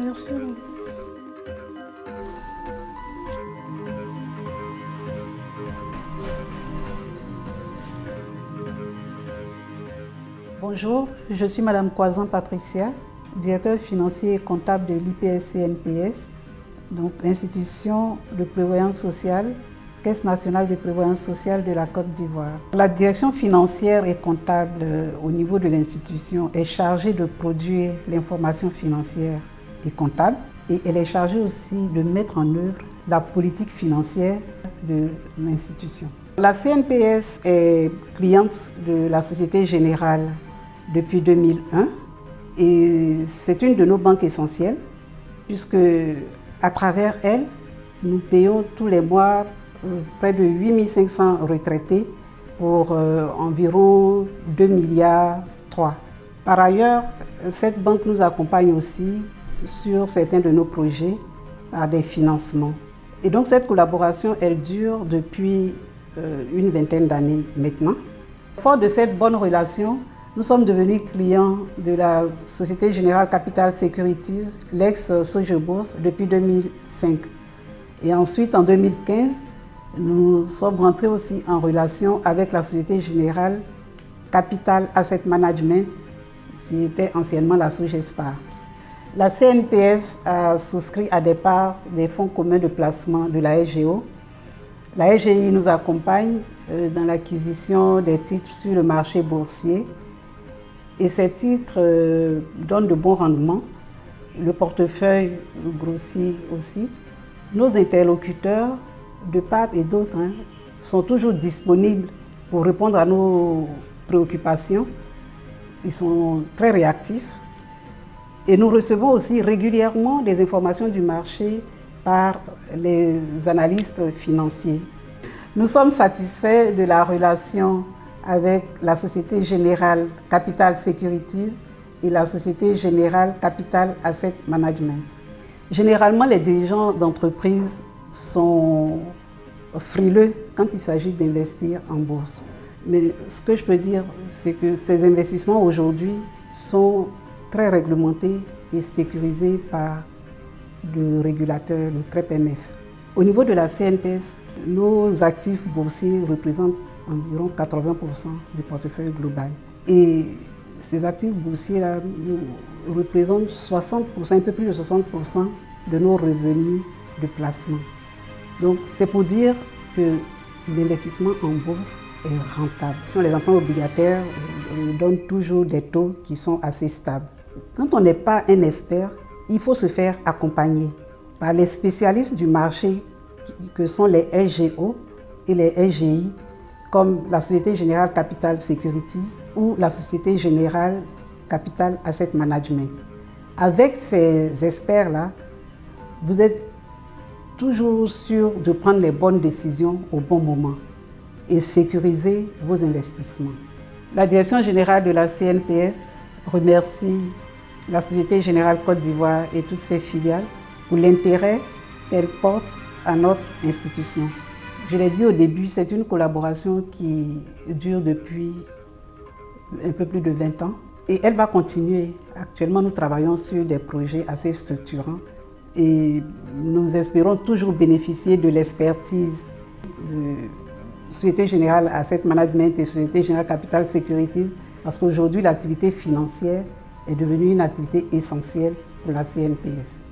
Merci. Bonjour, je suis Madame Coisan Patricia, directeur financier et comptable de l'IPS-CNPS, donc l'institution de prévoyance sociale, Caisse nationale de prévoyance sociale de la Côte d'Ivoire. La direction financière et comptable au niveau de l'institution est chargée de produire l'information financière et comptable et elle est chargée aussi de mettre en œuvre la politique financière de l'institution. La CNPS est cliente de la Société Générale depuis 2001 et c'est une de nos banques essentielles puisque à travers elle, nous payons tous les mois près de 8500 retraités pour environ 2,3 milliards. Par ailleurs, cette banque nous accompagne aussi sur certains de nos projets par des financements. Et donc cette collaboration, elle dure depuis une vingtaine d'années maintenant. Fort de cette bonne relation, nous sommes devenus clients de la Société Générale Capital Securities, l'ex-Sogebourse, depuis 2005. Et ensuite, en 2015, nous sommes rentrés aussi en relation avec la Société Générale Capital Asset Management, qui était anciennement la Sogespar. La CNPS a souscrit à des parts des fonds communs de placement de la SGO. La SGI nous accompagne dans l'acquisition des titres sur le marché boursier et ces titres donnent de bons rendements. Le portefeuille grossit aussi. Nos interlocuteurs de part et d'autre sont toujours disponibles pour répondre à nos préoccupations. Ils sont très réactifs et nous recevons aussi régulièrement des informations du marché par les analystes financiers. Nous sommes satisfaits de la relation avec la Société Générale Capital Securities et la Société Générale Capital Asset Management. Généralement, les dirigeants d'entreprises sont frileux quand il s'agit d'investir en bourse. Mais ce que je peux dire, c'est que ces investissements aujourd'hui sont très réglementés et sécurisés par le régulateur, le TREPMF. Au niveau de la CNPS, nos actifs boursiers représentent environ 80% du portefeuille global. Et ces actifs boursiers-là représentent 60%, un peu plus de 60% de nos revenus de placement. Donc c'est pour dire que l'investissement en bourse est rentable. Les emprunts obligataires donnent toujours des taux qui sont assez stables. Quand on n'est pas un expert, il faut se faire accompagner par les spécialistes du marché que sont les SGO et les SGI, comme la Société Générale Capital Securities ou la Société Générale Capital Asset Management. Avec ces experts-là, vous êtes toujours sûr de prendre les bonnes décisions au bon moment et sécuriser vos investissements. La Direction générale de la CNPS remercie la Société Générale Côte d'Ivoire et toutes ses filiales pour l'intérêt qu'elle porte à notre institution. Je l'ai dit au début, c'est une collaboration qui dure depuis un peu plus de 20 ans et elle va continuer. Actuellement, nous travaillons sur des projets assez structurants et nous espérons toujours bénéficier de l'expertise de Société Générale Asset Management et Société Générale Capital Securities parce qu'aujourd'hui, l'activité financière est devenue une activité essentielle pour la CNPS.